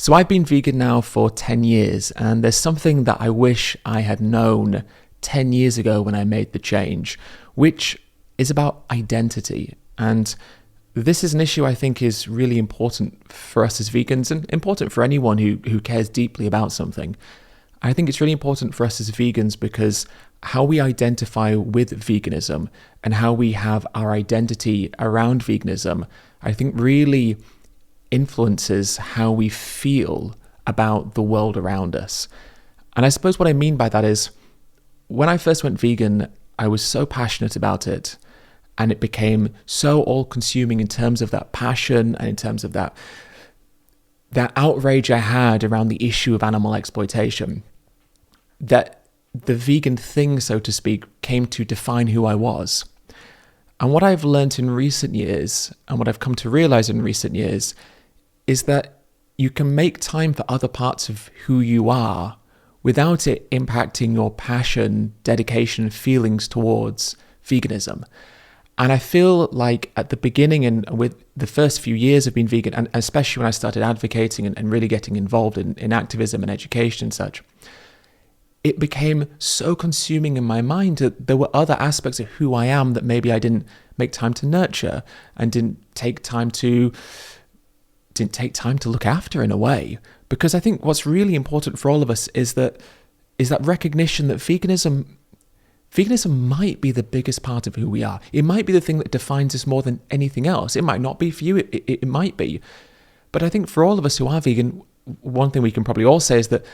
So I've been vegan now for 10 years, and there's something that I wish I had known 10 years ago when I made the change, which is about identity. And this is an issue I think is really important for us as vegans and important for anyone who cares deeply about something. I think it's really important for us as vegans because how we identify with veganism and how we have our identity around veganism, I think really influences how we feel about the world around us. And I suppose what I mean by that is when I first went vegan, I was so passionate about it, and it became so all-consuming in terms of that passion and in terms of that outrage I had around the issue of animal exploitation, that the vegan thing, so to speak, came to define who I was. And what I've learned in recent years, and what I've come to realize in recent years, is that you can make time for other parts of who you are without it impacting your passion, dedication, and feelings towards veganism. And I feel like at the beginning and with the first few years of being vegan, and especially when I started advocating and really getting involved in activism and education and such, it became so consuming in my mind that there were other aspects of who I am that maybe I didn't make time to nurture and didn't take time to look after in a way. Because I think what's really important for all of us is that recognition that veganism might be the biggest part of who we are. It might be the thing that defines us more than anything else. It might not be for you, it might be. But I think for all of us who are vegan, one thing we can probably all say is that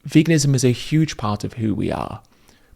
veganism is a huge part of who we are.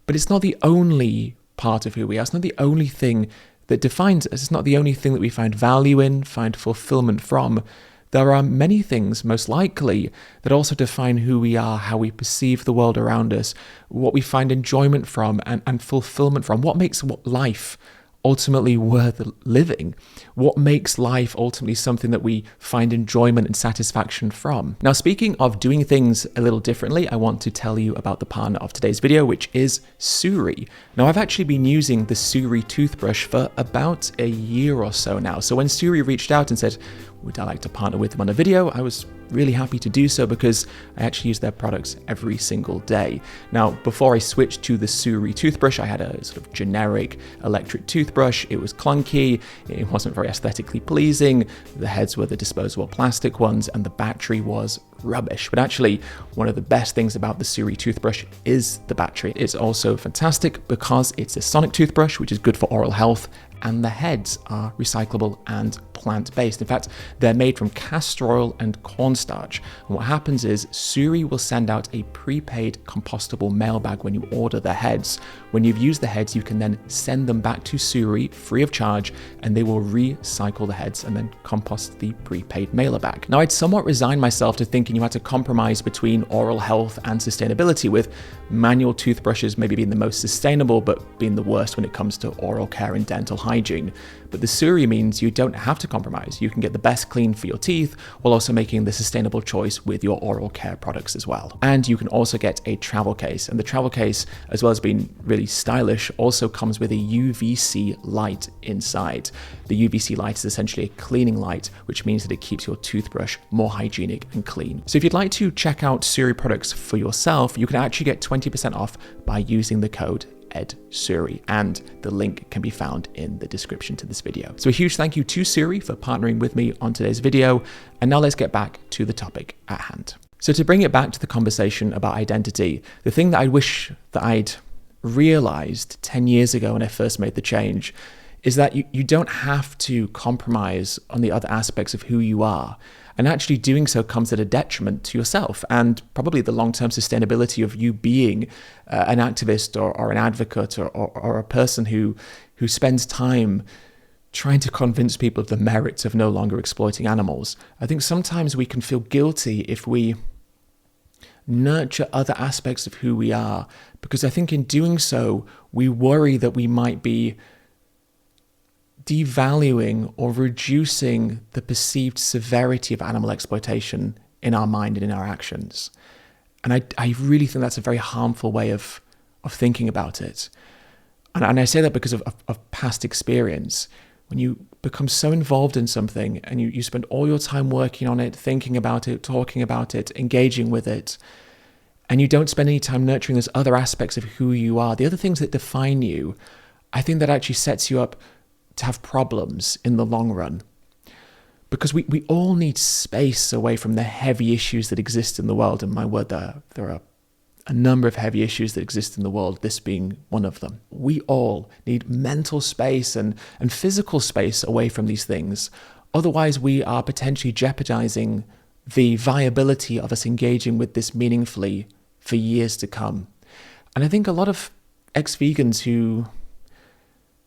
But it's not the only part of who we are. It's not the only thing that defines us. It's not the only thing that we find value in, find fulfillment from. There are many things, most likely, that also define who we are, how we perceive the world around us, what we find enjoyment from and fulfillment from, what makes life ultimately worth living, what makes life ultimately something that we find enjoyment and satisfaction from. Now, speaking of doing things a little differently, I want to tell you about the partner of today's video, which is Suri. Now, I've actually been using the Suri toothbrush for about a year or so now. So when Suri reached out and said, would I like to partner with them on a video, I was really happy to do so because I actually use their products every single day. Now, before I switched to the Suri toothbrush, I had a sort of generic electric toothbrush. It was clunky, it wasn't very aesthetically pleasing, the heads were the disposable plastic ones, and the battery was rubbish. But actually, one of the best things about the Suri toothbrush is the battery. It's also fantastic because it's a sonic toothbrush, which is good for oral health, and the heads are recyclable and plant-based. In fact, they're made from castor oil and cornstarch. And what happens is Suri will send out a prepaid compostable mail bag when you order the heads. When you've used the heads, you can then send them back to Suri free of charge, and they will recycle the heads and then compost the prepaid mailer bag. Now, I'd somewhat resigned myself to thinking you had to compromise between oral health and sustainability, with manual toothbrushes maybe being the most sustainable, but being the worst when it comes to oral care and dental hygiene. But the Suri means you don't have to compromise. You can get the best clean for your teeth while also making the sustainable choice with your oral care products as well. And you can also get a travel case. And the travel case, as well as being really stylish, also comes with a UVC light inside. The UVC light is essentially a cleaning light, which means that it keeps your toothbrush more hygienic and clean. So if you'd like to check out Suri products for yourself, you can actually get 20% off by using the code EdSuri, and the link can be found in the description to this video. So a huge thank you to Suri for partnering with me on today's video, and now let's get back to the topic at hand. So to bring it back to the conversation about identity, the thing that I wish that I'd realized 10 years ago when I first made the change is that you don't have to compromise on the other aspects of who you are. And actually doing so comes at a detriment to yourself and probably the long-term sustainability of you being an activist or an advocate or a person who spends time trying to convince people of the merits of no longer exploiting animals. I think sometimes we can feel guilty if we nurture other aspects of who we are, because I think in doing so, we worry that we might be devaluing or reducing the perceived severity of animal exploitation in our mind and in our actions. And I really think that's a very harmful way of thinking about it. And I say that because of past experience. when you become so involved in something and you spend all your time working on it, thinking about it, talking about it, engaging with it, and you don't spend any time nurturing those other aspects of who you are, the other things that define you, I think that actually sets you up to have problems in the long run. Because we all need space away from the heavy issues that exist in the world. And my word, there are a number of heavy issues that exist in the world, this being one of them. We all need mental space and physical space away from these things. Otherwise, we are potentially jeopardizing the viability of us engaging with this meaningfully for years to come. And I think a lot of ex-vegans who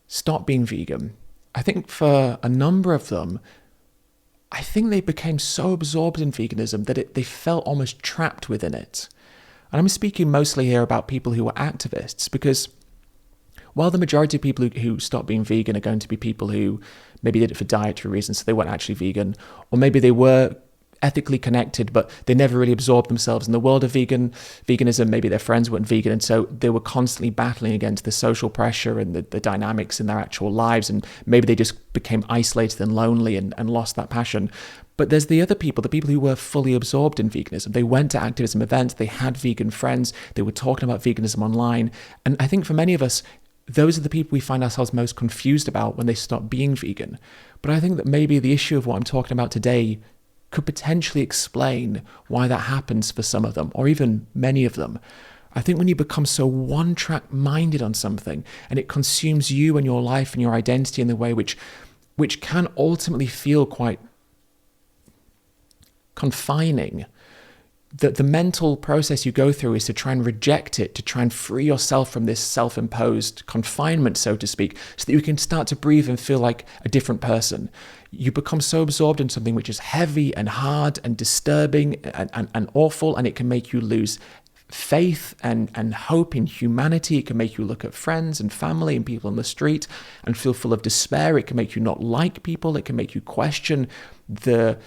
stop being vegan, I think for a number of them, I think they became so absorbed in veganism that they felt almost trapped within it. And I'm speaking mostly here about people who are activists, because while the majority of people who stop being vegan are going to be people who maybe did it for dietary reasons, so they weren't actually vegan, or maybe they were ethically connected, but they never really absorbed themselves in the world of veganism. Maybe their friends weren't vegan, and so they were constantly battling against the social pressure and the dynamics in their actual lives, and maybe they just became isolated and lonely and lost that passion. But there's the other people, the people who were fully absorbed in veganism. They went to activism events, they had vegan friends, they were talking about veganism online. And I think for many of us, those are the people we find ourselves most confused about when they stop being vegan. But I think that maybe the issue of what I'm talking about today could potentially explain why that happens for some of them, or even many of them. I think when you become so one-track minded on something, and it consumes you and your life and your identity in the way which can ultimately feel quite confining, that the mental process you go through is to try and reject it, to try and free yourself from this self-imposed confinement, so to speak, so that you can start to breathe and feel like a different person. You become so absorbed in something which is heavy and hard and disturbing and awful, and it can make you lose faith and hope in humanity. It can make you look at friends and family and people on the street and feel full of despair. It can make you not like people. It can make you question the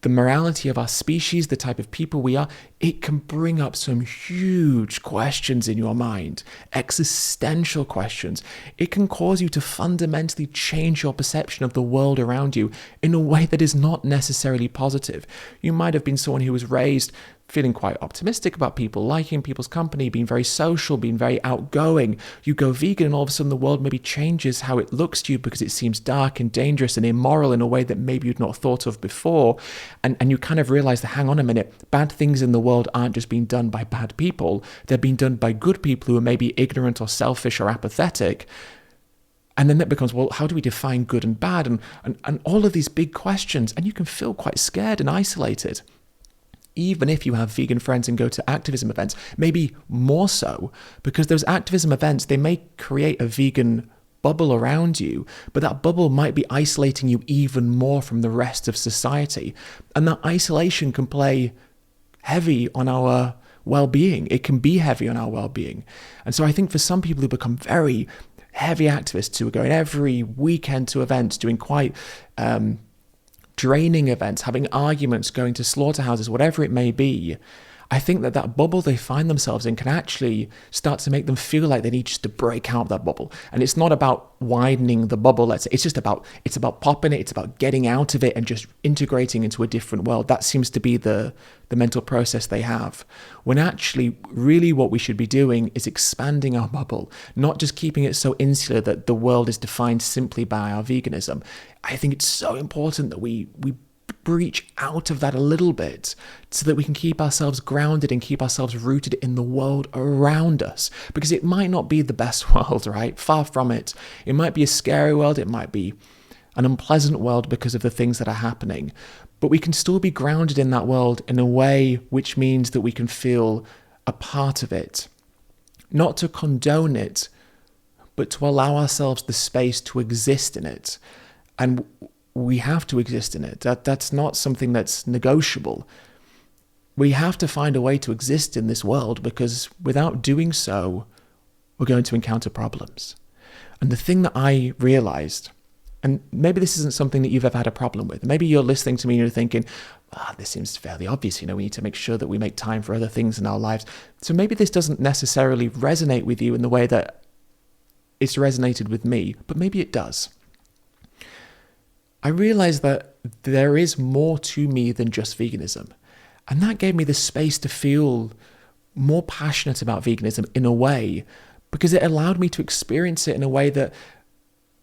morality of our species, the type of people we are. It can bring up some huge questions in your mind, existential questions. It can cause you to fundamentally change your perception of the world around you in a way that is not necessarily positive. You might have been someone who was raised feeling quite optimistic about people, liking people's company, being very social, being very outgoing. You go vegan and all of a sudden the world maybe changes how it looks to you because it seems dark and dangerous and immoral in a way that maybe you'd not thought of before. And you kind of realize that, hang on a minute, bad things in the world aren't just being done by bad people. They're being done by good people who are maybe ignorant or selfish or apathetic. And then that becomes, well, how do we define good and bad? And all of these big questions. And you can feel quite scared and isolated. Even if you have vegan friends and go to activism events, maybe more so, because those activism events, they may create a vegan bubble around you, but that bubble might be isolating you even more from the rest of society. And that isolation can play heavy on our well-being. It can be heavy on our well-being. And so I think for some people who become very heavy activists, who are going every weekend to events, doing quite draining events, having arguments, going to slaughterhouses, whatever it may be, I think that bubble they find themselves in can actually start to make them feel like they need just to break out of that bubble. And it's not about widening the bubble, let's say. It's about popping it, it's about getting out of it and just integrating into a different world. That seems to be the mental process they have. When actually, really what we should be doing is expanding our bubble, not just keeping it so insular that the world is defined simply by our veganism. I think it's so important that we breach out of that a little bit so that we can keep ourselves grounded and keep ourselves rooted in the world around us, because it might not be the best world, right? Far from it. It might be a scary world. It might be an unpleasant world because of the things that are happening, but we can still be grounded in that world in a way which means that we can feel a part of it, not to condone it, but to allow ourselves the space to exist in it. And we have to exist in it. That's not something that's negotiable. We have to find a way to exist in this world, because without doing so, we're going to encounter problems. And the thing that I realized, and maybe this isn't something that you've ever had a problem with. Maybe you're listening to me and you're thinking, this seems fairly obvious. We need to make sure that we make time for other things in our lives. So maybe this doesn't necessarily resonate with you in the way that it's resonated with me, but maybe it does. I realized that there is more to me than just veganism. And that gave me the space to feel more passionate about veganism in a way, because it allowed me to experience it in a way that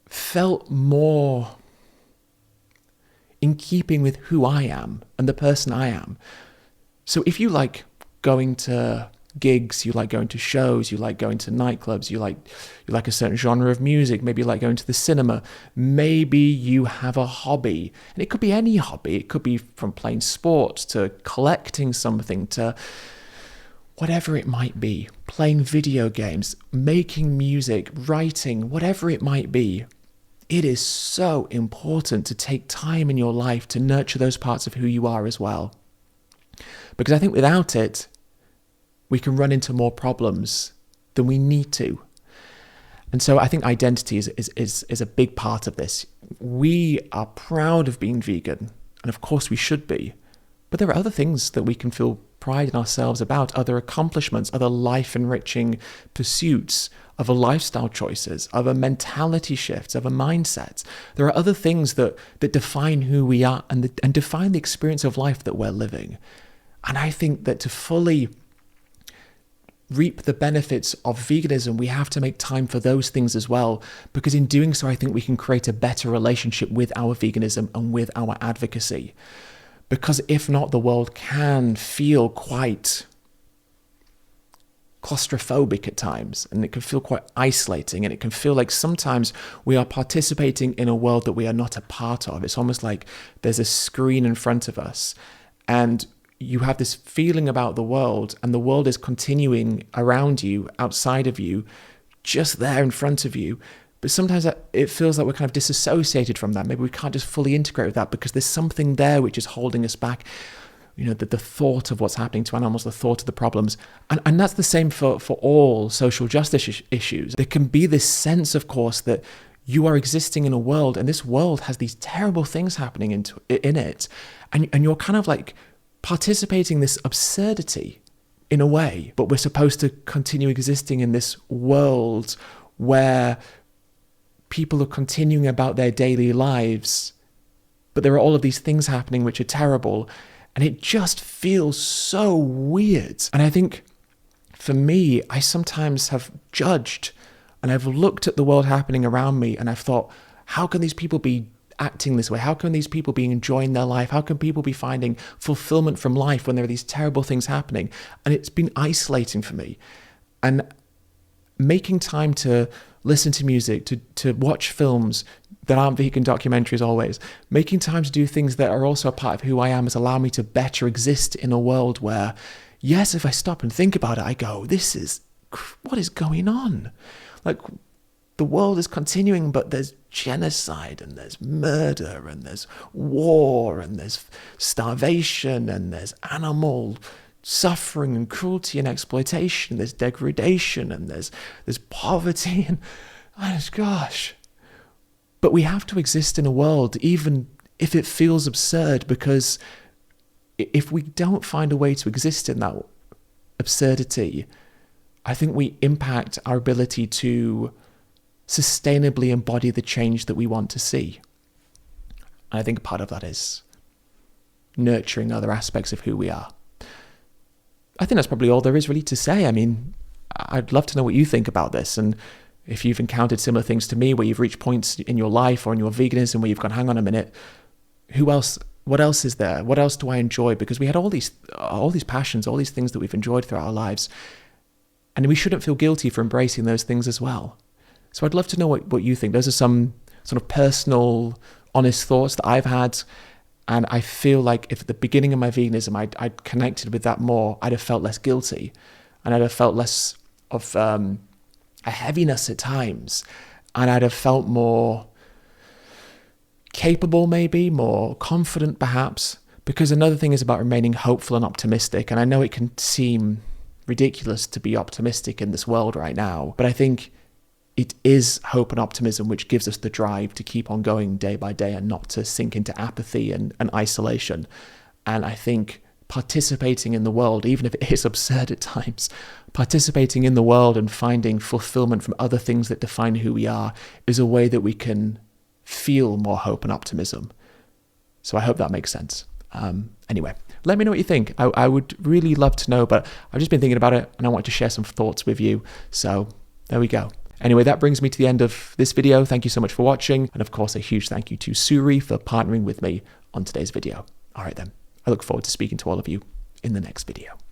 felt more in keeping with who I am and the person I am. So if you like going to gigs, you like going to shows, you like going to nightclubs, you like a certain genre of music, maybe you like going to the cinema, maybe you have a hobby, and it could be any hobby. It could be from playing sports to collecting something to whatever it might be, playing video games, making music, writing, whatever it might be. It is so important to take time in your life to nurture those parts of who you are as well. Because I think without it, we can run into more problems than we need to. And so I think identity is a big part of this. We are proud of being vegan, and of course we should be. But there are other things that we can feel pride in ourselves about, other accomplishments, other life-enriching pursuits, other lifestyle choices, other mentality shifts, other mindsets. There are other things that define who we are and define the experience of life that we're living. And I think that to fully reap the benefits of veganism, we have to make time for those things as well, because in doing so, I think we can create a better relationship with our veganism and with our advocacy. Because if not, the world can feel quite claustrophobic at times, and it can feel quite isolating, and it can feel like sometimes we are participating in a world that we are not a part of. It's almost like there's a screen in front of us, and you have this feeling about the world, and the world is continuing around you, outside of you, just there in front of you. But sometimes it feels like we're kind of disassociated from that. Maybe we can't just fully integrate with that because there's something there which is holding us back. You know, the thought of what's happening to animals, the thought of the problems. And that's the same for all social justice issues. There can be this sense, of course, that you are existing in a world, and this world has these terrible things happening in it. And you're kind of like participating in this absurdity in a way, but we're supposed to continue existing in this world where people are continuing about their daily lives, but there are all of these things happening which are terrible, and it just feels so weird. And I think for me, I sometimes have judged, and I've looked at the world happening around me, and I've thought, how can these people be acting this way? How can these people be enjoying their life? How can people be finding fulfillment from life when there are these terrible things happening? And it's been isolating for me. And making time to listen to music, to watch films that aren't vegan documentaries always, making time to do things that are also a part of who I am has allowed me to better exist in a world where, yes, if I stop and think about it, I go, what is going on? Like, the world is continuing, but there's genocide, and there's murder, and there's war, and there's starvation, and there's animal suffering and cruelty and exploitation. There's degradation, and there's poverty, and gosh. But we have to exist in a world, even if it feels absurd, because if we don't find a way to exist in that absurdity, I think we impact our ability to sustainably embody the change that we want to see. And I think part of that is nurturing other aspects of who we are. I think that's probably all there is really to say. I mean, I'd love to know what you think about this, and if you've encountered similar things to me, where you've reached points in your life or in your veganism where you've gone, hang on a minute, what else is there? What else do I enjoy? Because we had all these passions, all these things that we've enjoyed throughout our lives, and we shouldn't feel guilty for embracing those things as well. So I'd love to know what you think. Those are some sort of personal, honest thoughts that I've had. And I feel like if at the beginning of my veganism I'd connected with that more, I'd have felt less guilty, and I'd have felt less of a heaviness at times, and I'd have felt more capable, maybe more confident perhaps. Because another thing is about remaining hopeful and optimistic, and I know it can seem ridiculous to be optimistic in this world right now, but I think it is hope and optimism which gives us the drive to keep on going day by day and not to sink into apathy and isolation. And I think participating in the world, even if it is absurd at times, participating in the world and finding fulfillment from other things that define who we are is a way that we can feel more hope and optimism. So I hope that makes sense. Anyway, let me know what you think. I would really love to know, but I've just been thinking about it and I want to share some thoughts with you. So there we go. Anyway, that brings me to the end of this video. Thank you so much for watching. And of course, a huge thank you to Suri for partnering with me on today's video. All right then, I look forward to speaking to all of you in the next video.